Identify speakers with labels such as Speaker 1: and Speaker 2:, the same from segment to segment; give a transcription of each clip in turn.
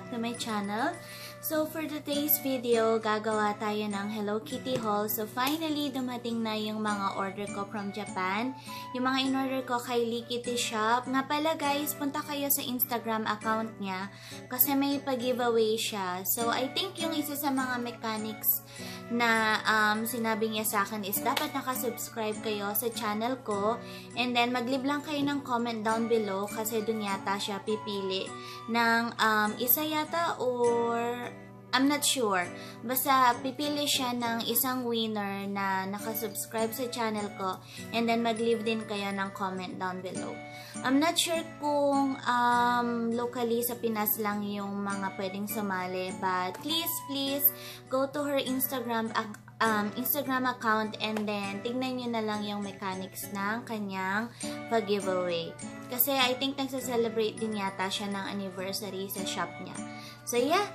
Speaker 1: back to my channel. So for today's video, gagawa tayo ng Hello Kitty haul. So finally, dumating na yung mga order ko from Japan. Yung mga in-order ko kay Lee Kitty Shop. Nga pala guys, punta kayo sa Instagram account niya kasi may pag-giveaway siya. So I think yung isa sa mga mechanics na sinabi niya sa akin is dapat nakasubscribe kayo sa channel ko, and then mag-leave lang kayo ng comment down below kasi dun yata siya pipili ng isa yata or I'm not sure. Basta pipili siya ng isang winner na nakasubscribe sa channel ko, and then mag-leave din kayo ng comment down below. I'm not sure kung locally sa Pinas lang yung mga pwedeng sumali, but please go to her Instagram account, and then tignan nyo na lang yung mechanics ng kanyang pag-giveaway. Kasi I think nagsa-celebrate din yata siya ng anniversary sa shop niya. So yeah,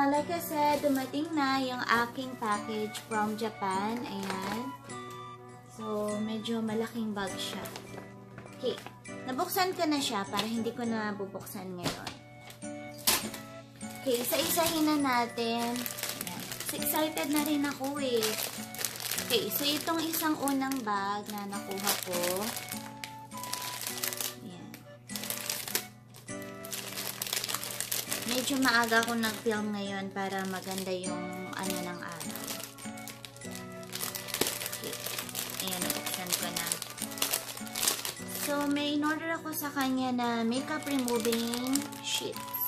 Speaker 1: like I said, dumating na yung aking package from Japan. Ayan. So, medyo malaking bag siya. Okay. Nabuksan ko na siya para hindi ko na bubuksan ngayon. Okay, isa-isahin na natin. Ayan. So, excited na rin ako eh. Okay, so itong isang unang bag na nakuha ko. Medyo maaga akong nag-film ngayon para maganda yung ano ng araw. Okay. Ayan, nabuksan ko na. So, may in-order ako sa kanya na makeup removing sheets.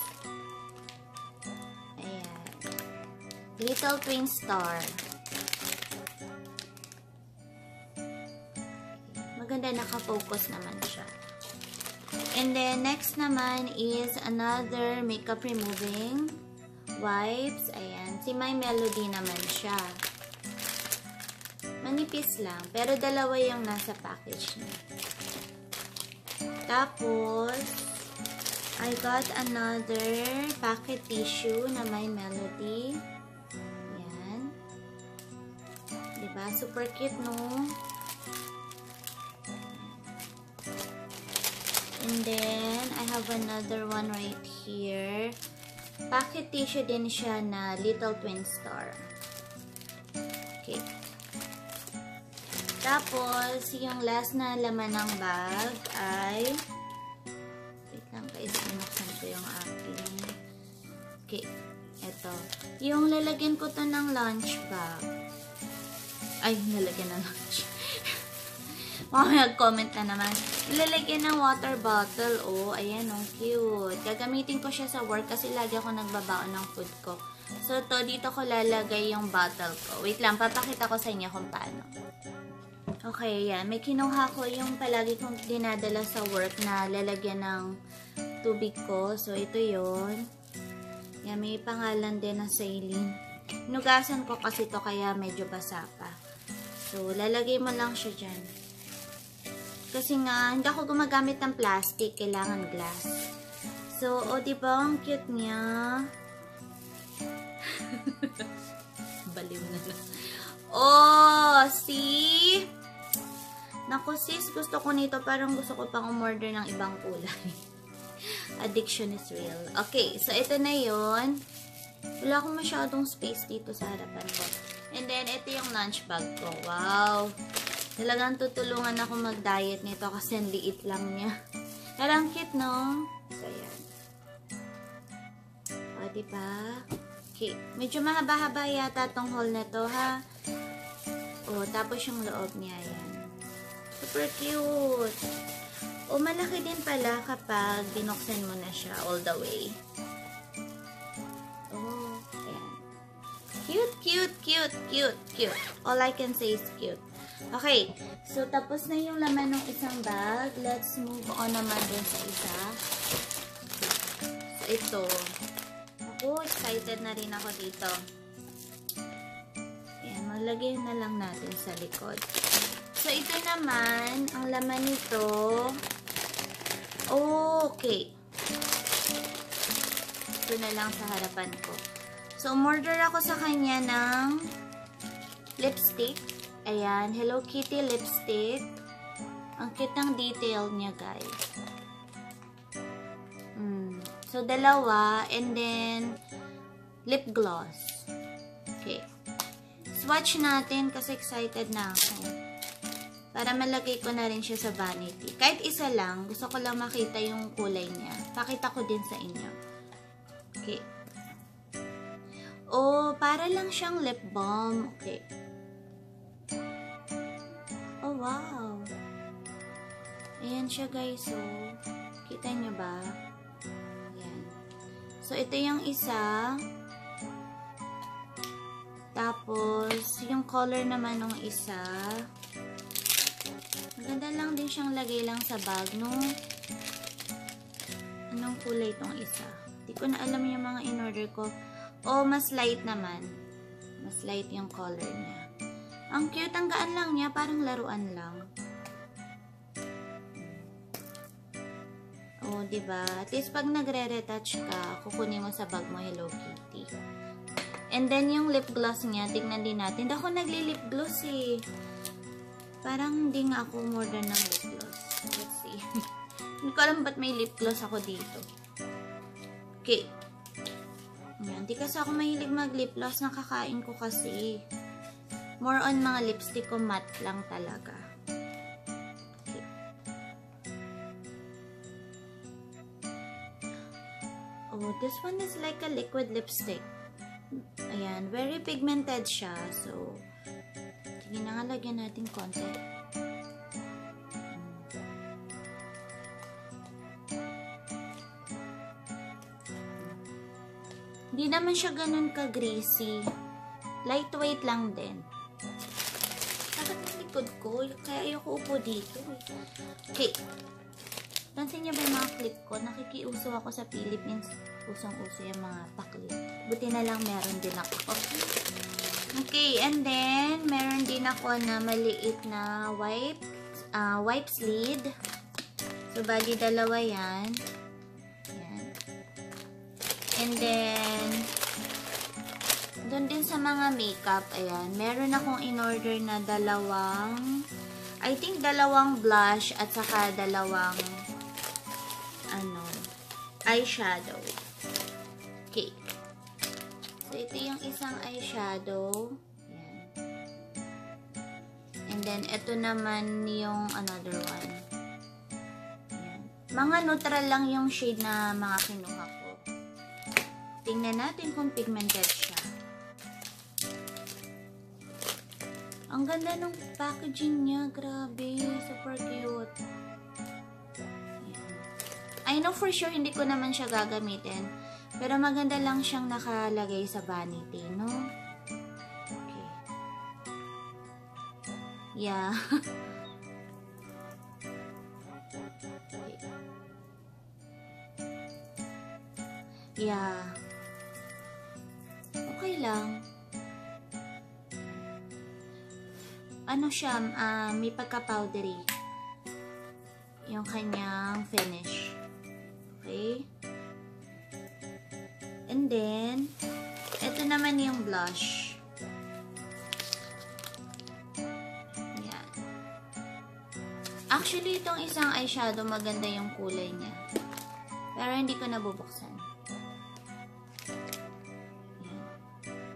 Speaker 1: Ayan. Little Twin Star. Maganda, naka-focus naman siya. And then, next naman is another makeup removing wipes. Ayan. Si My Melody naman siya. Manipis lang. Pero dalawa yung nasa package niya. Tapos, I got another packet tissue na My Melody. Ayan. Diba? Super cute, no? And then, I have another one right here. Packet tissue din siya na Little Twin Star. Okay. Tapos, yung last na laman ng bag ay... Wait lang guys, binuksan ko yung aking... Okay. Ito. Yung lalagyan ko to ng lunch bag. Ay, lalagyan ng lunch. Mamaya comment na naman. Ilalagyan ng water bottle. Oh, ayan, oh, cute. Gagamitin ko siya sa work kasi lagi ako nagbabaon ng food ko. So, to, dito ko lalagay yung bottle ko. Wait lang, papakita ko sa inyo kung paano. Okay, yan. May kinuha ko yung palagi kong dinadala sa work na lalagyan ng tubig ko. So, ito yun. Yan, may pangalan din na saline. Nugasan ko kasi to kaya medyo basa pa. So, lalagay mo lang siya dyan. Kasi nga, hindi ako gumagamit ng plastic. Kailangan glass. So, o, diba? Ang cute niya. Baliw na lang. Oh, see? Naku, sis. Gusto ko nito. Parang gusto ko pang umorder ng ibang kulay. Addiction is real. Okay. So, ito na yun. Wala akong masyadong space dito sa harapan ko. And then, ito yung lunch bag ko. Wow. Talagang tutulungan ako mag-diet nito kasi ang liit lang niya. Pero ang cute, no? So, yan. O, diba? Okay. Medyo mahaba-haba yata tong haul na to, ha? O, tapos yung loob niya, yan. Super cute. O, malaki din pala kapag binuksan mo na siya all the way. Oh, ayan. Cute. All I can say is cute. Okay, so tapos na yung laman ng isang bag. Let's move on naman din sa isa. So, ito. Ako, excited na rin ako dito. Ayan, maglagay na lang natin sa likod. So, ito naman, ang laman nito. Okay. Ito na lang sa harapan ko. So, umorder ako sa kanya ng lipstick. Ayan, Hello Kitty lipstick. Ang cute ng detail niya, guys. So, dalawa. And then, lip gloss. Okay. Swatch natin kasi excited na ako. Para malagay ko na rin siya sa vanity. Kahit isa lang, gusto ko lang makita yung kulay niya. Pakita ko din sa inyo. Okay. Oh, para lang siyang lip balm. Okay. Oh, wow. Ayan siya, guys. So, kita nyo ba? Ayan. So, ito yung isa. Tapos, yung color naman ng isa. Maganda lang din siyang lagay lang sa bag, no? Anong kulay itong isa? Hindi ko na alam yung mga in-order ko. Oh, mas light naman. Mas light yung color niya. Ang cute, ang gaan lang niya. Parang laruan lang. Oh, diba? At least pag nagre-retouch ka, kukunin mo sa bag mo Hello Kitty. And then, yung lip gloss niya, tignan din natin. Hindi ako nagli-lip gloss eh. Parang hindi nga ako more than ng lip gloss. Let's see. Hindi ko alam ba't may lip gloss ako dito. Okay. Yan. Di kasi ako mahilig mag-lip gloss. Nakakain ko kasi. More on mga lipstick ko matte lang talaga. Okay. Oh, this one is like a liquid lipstick. Ayan. Very pigmented siya. So, sige na nga, lagyan natin konti. Hindi naman siya ganun ka-greasy. Lightweight lang din. Bakit yung likod ko? Kaya ayoko upo dito. Okay. Pansin niyo ba yung mga clip ko? Nakikiuso ako sa Philippines. Usong-uso yung mga paklip. Buti na lang meron din ako. Okay, and then meron din ako na maliit na wipes lid. So, bali dalawa yan. Yan. And then, doon din sa mga makeup, ayan, meron akong in-order na dalawang blush at saka dalawang eyeshadow. Okay. So, ito yung isang eyeshadow. Ayan. And then, ito naman yung another one. Ayan. Mga neutral lang yung shade na mga kinuha ko. Tingnan natin kung pigmented siya. Ang ganda ng packaging niya. Grabe. Super cute. Ayan. I know for sure hindi ko naman siya gagamitin. Pero maganda lang siyang nakalagay sa vanity, no? Okay. Yeah. Okay. Yeah. Okay lang. Ano siya, may pagka-powdery. Yung kanyang finish. Okay? And then, ito naman yung blush. Yan. Actually, itong isang eyeshadow, maganda yung kulay niya. Pero hindi ko nabubuksan. Yan.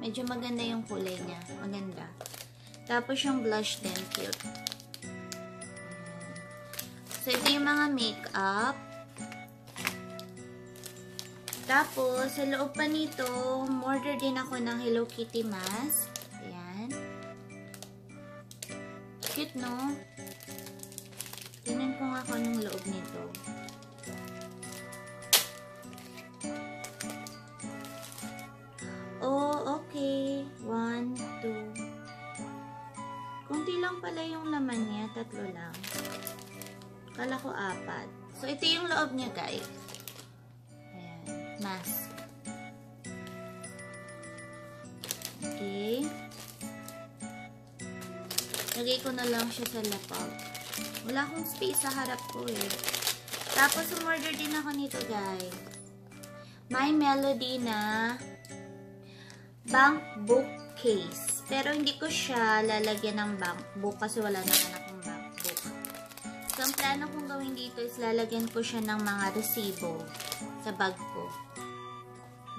Speaker 1: Medyo maganda yung kulay niya. Maganda. Tapos yung blush din, cute. So, ito yung mga makeup. Tapos, sa loob pa nito, order din ako ng Hello Kitty mask. Ayan. Cute, no? Tingnan ko nga ako ng loob nito. Oh, okay. 1, 2. Kunti lang pala yung laman niya. 3 lang. Kala ko 4. So, ito yung loob niya, guys. Mask. Okay. Lagay ko na lang siya sa laptop. Wala akong space sa harap ko eh. Tapos, umorder din ako nito, guys. My Melody na bank book case. Pero, hindi ko siya lalagyan ng bank book kasi wala naman akong bank book. So, ang plano kong gawin dito is lalagyan ko siya ng mga resibo. sa bag ko.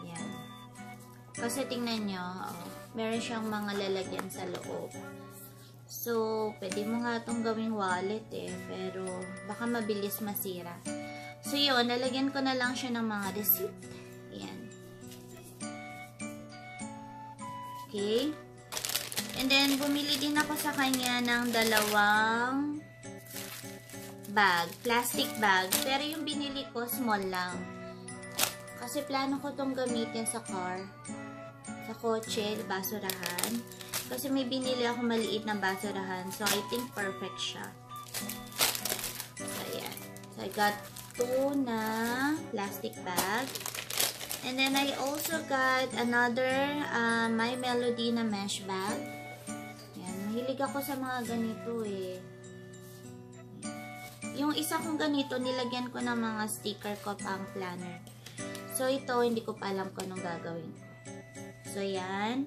Speaker 1: Yan. Kasi tingnan nyo, meron siyang mga lalagyan sa loob. So, pwede mo nga itong gawing wallet pero baka mabilis masira. So, yun, nalagyan ko na lang siya ng mga receipt. Yan. Okay. And then, bumili din ako sa kanya ng dalawang bag, plastic bag. Pero yung binili ko, small lang. Kasi plano ko itong gamitin sa car, sa kotse, basurahan. Kasi may binili ako maliit na basurahan. So, I think perfect siya. So, ayan. So, I got 2 na plastic bag. And then, I also got another My Melody na mesh bag. Mahilig ako sa mga ganito Yung isa kong ganito, nilagyan ko ng mga sticker ko pang planner. So, ito, hindi ko pa alam kung anong gagawin ko. So, yan.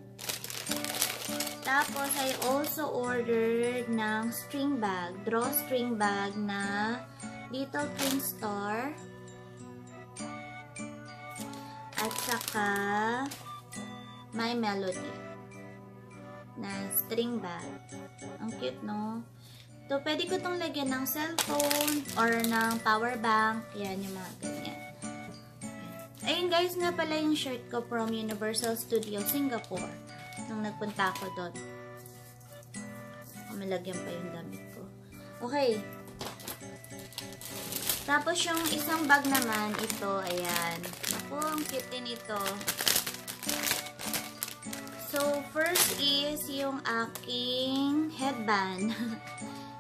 Speaker 1: Tapos, I also ordered ng string bag, drawstring bag na Little Twin Star. At saka, My Melody na string bag. Ang cute, no? So, pwede ko itong lagyan ng cellphone or ng power bank. Yan, yung mga ganyan. Ayun, guys, nga pala yung shirt ko from Universal Studios Singapore. Nung nagpunta ako doon. Malagyan pa yung damit ko. Okay. Tapos, yung isang bag naman, ito, ayan. Naku, ang cute din ito. So, first is yung aking headband.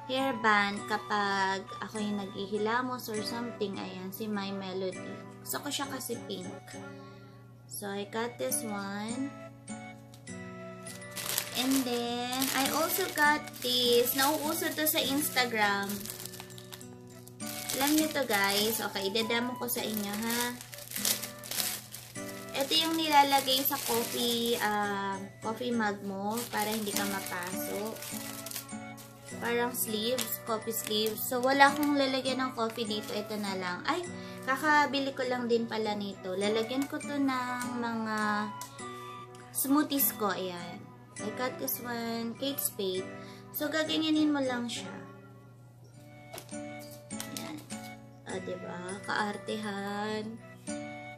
Speaker 1: Hairband kapag ako yung naghihilamos or something. Ayan, si My Melody. Gusto ko siya kasi pink. So, I got this one. And then, I also got this. Nauuso to sa Instagram. Alam nyo to, guys. Okay, idadamo ko sa inyo, ha? Ito yung nilalagay sa coffee mug mo para hindi ka mapasok. Parang sleeves, coffee sleeves. So, wala akong lalagyan ng coffee dito. Ito na lang. Ay, kakabili ko lang din pala nito. Lalagyan ko to ng mga smoothies ko. Ayan. I got this one, Kate Spade. So, gaganyanin mo lang siya. Ayan. Diba? Kaartehan.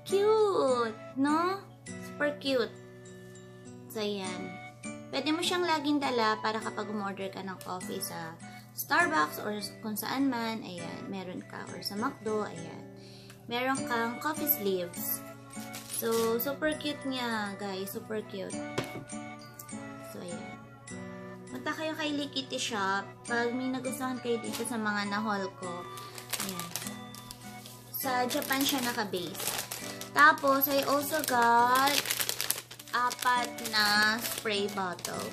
Speaker 1: Cute! No? Super cute. So, ayan. Pwede mo siyang laging dala para kapag umorder ka ng coffee sa Starbucks or kung saan man, ayan, meron ka. Or sa McDo, ayan. Meron kang coffee sleeves. So, super cute niya, guys. Super cute. So, ayan. Punta kayo kay Likity Shop. Pag may nagustuhan kayo dito sa mga na-haul ko, ayan. Sa Japan siya naka-base. Tapos, I also got 4 na spray bottle.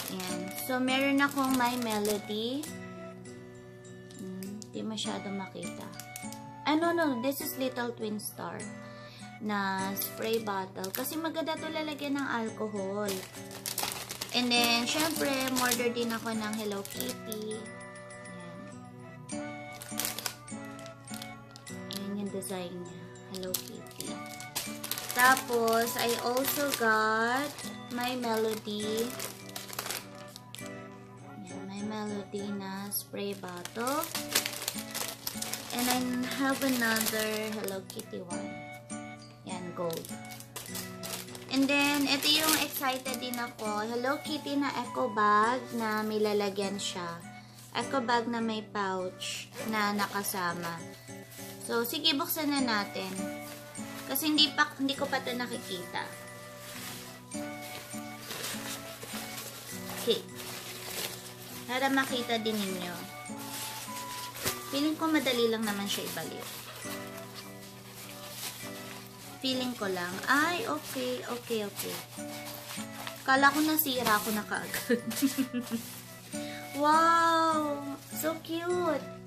Speaker 1: Ayan. So, meron akong My Melody. Hindi masyado makita. No. This is Little Twin Star na spray bottle. Kasi maganda to lalagyan ng alcohol. And then, syempre, order din ako ng Hello Kitty. Design niya. Hello Kitty. Tapos, I also got My Melody. Ayan, My Melody na spray bottle. And I have another Hello Kitty one. Yan, gold. And then, ito yung excited din ako. Hello Kitty na eco bag na may lalagyan siya. Eco bag na may pouch na nakasama. So, sige, buksan na natin. Kasi hindi ko pa ito nakikita. Okay. Para makita din ninyo. Feeling ko madali lang naman siya ibalik. Feeling ko lang. Ay, okay. Kala ko nasira ako na kaagad. Wow! So cute!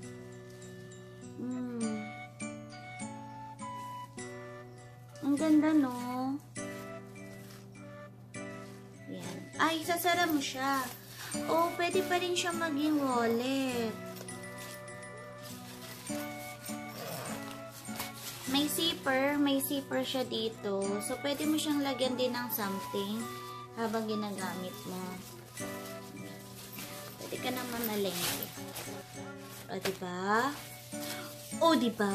Speaker 1: Ang ganda, no? Yan. Ay, sasara mo siya. Oh, pwede pa rin siya maging wallet. May zipper siya dito. So, pwede mo siyang lagyan din ng something habang ginagamit mo. Pwede ka naman malengke. O, diba? O, diba?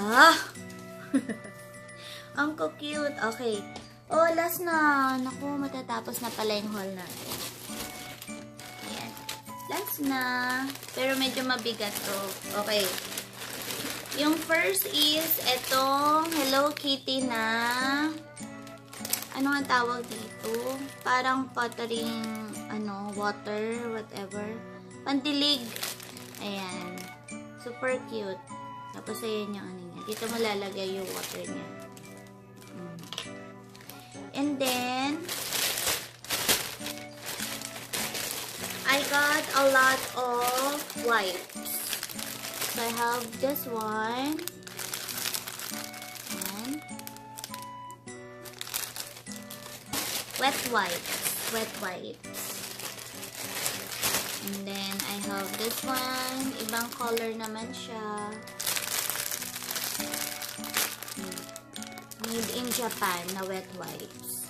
Speaker 1: Ang cute. Okay. Oh, last na. Naku, matatapos na pala yung haul natin. Ayan. Last na. Pero medyo mabigat to. Okay. Yung first is etong Hello Kitty na ano ang tawag dito? Parang pottery water, whatever. Pandilig. Ayan. Super cute. Tapos ayan yung ano niya. Dito mo lalagay yung water niya. And then, I got a lot of wipes. So, I have this one. And wet wipes. And then, I have this one. Ibang color naman siya. Made in Japan na wet wipes.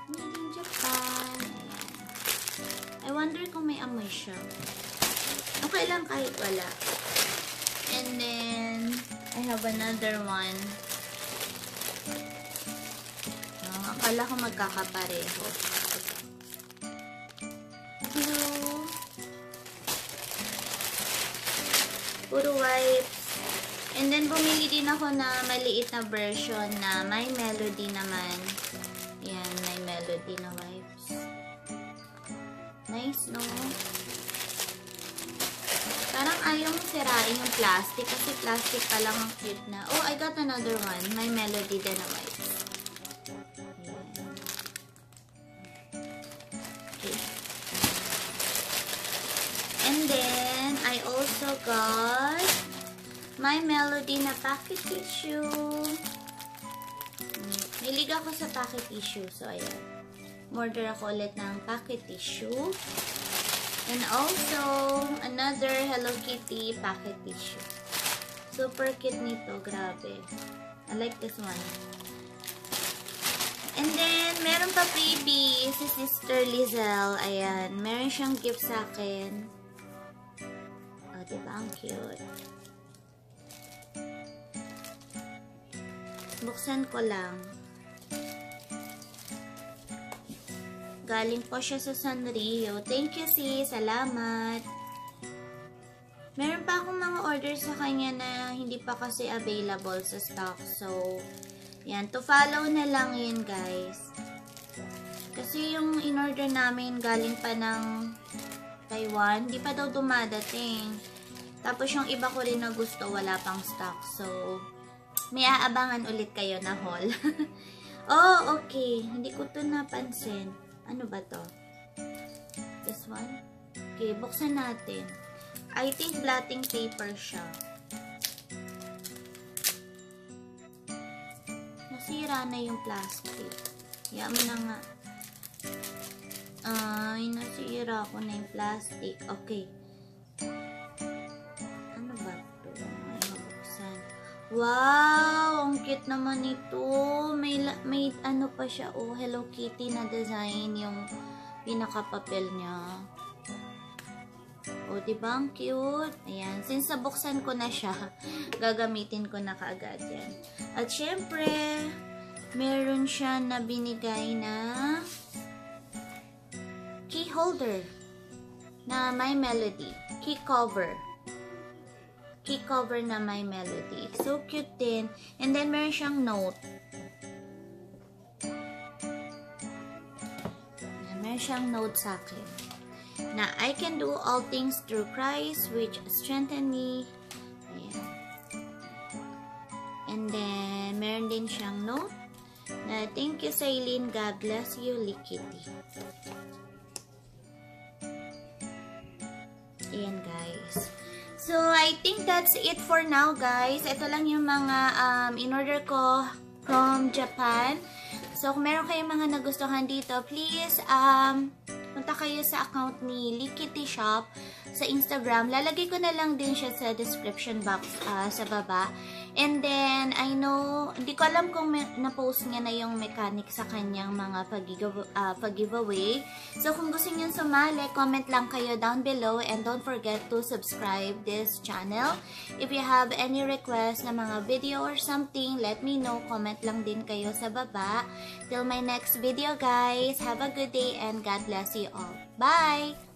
Speaker 1: Made in Japan. Ayan. I wonder kung may amoy siya. Okay lang kahit wala. And then, I have another one. Akala ko magkakapareho. Hello. Puro wipes. And then, bumili din ako na maliit na version na My Melody naman. Ayan, My Melody na wipes. Nice, no? Parang ayaw mo sirain yung plastic kasi plastic pa lang ang cute na. Oh, I got another one. My Melody din na wipes. Ayan. Okay. And then, I also got My Melody na pocket tissue. Nilig ako sa pocket tissue. So, ayan. Order ako ulit ng pocket tissue. And also, another Hello Kitty pocket tissue. Super cute nito. Grabe. I like this one. And then, meron pa freebie si Sister Lizelle. Ayan. Meron siyang gift sa akin. O, diba? Ang cute. Buksan ko lang. Galing po siya sa Sanrio. Thank you, sis. Salamat. Meron pa akong mga orders sa kanya na hindi pa kasi available sa stock. So, yan. To follow na lang yun, guys. Kasi yung in-order namin galing pa ng Taiwan. Hindi pa daw dumadating. Tapos yung iba ko rin na gusto, wala pang stock. So, may aabangan ulit kayo na haul. Oh, okay. Hindi ko to napansin. Ano ba to? This one? Okay, buksan natin. I think blotting paper siya. Nasira na yung plastic. Kaya mo na nga. Ay, nasira ko na yung plastic. Okay. Ano ba to? Ay, mabuksan. Wow! Ang cute naman ito. May ano pa siya. Oh, Hello Kitty na design yung pinakapapel niya. Oh, diba? Ang cute. Ayan. Since nabuksan ko na siya, gagamitin ko na kaagad yan. At syempre, meron siya na binigay na key holder na My Melody. Key cover. Key cover na My Melody. So cute din. And then, meron siyang note. Meron siyang note sa akin. Na, I can do all things through Christ which strengthen me. Ayan. And then, meron din siyang note. Na, thank you, Sailin. God bless you, Likiti. Ayan, guys. So, I think that's it for now, guys. Ito lang yung mga in-order ko from Japan. So, kung meron kayong mga nagustuhan dito, please, punta kayo sa account ni Likiti Shop sa Instagram. Lalagay ko na lang din siya sa description box sa baba. And then, I know, hindi ko alam kung na-post niya na yung mechanic sa kanyang mga pag-giveaway. So, kung gusto niyo sumali, comment lang kayo down below and don't forget to subscribe this channel. If you have any request na mga video or something, let me know. Comment lang din kayo sa baba. Till my next video, guys. Have a good day and God bless you all. Bye!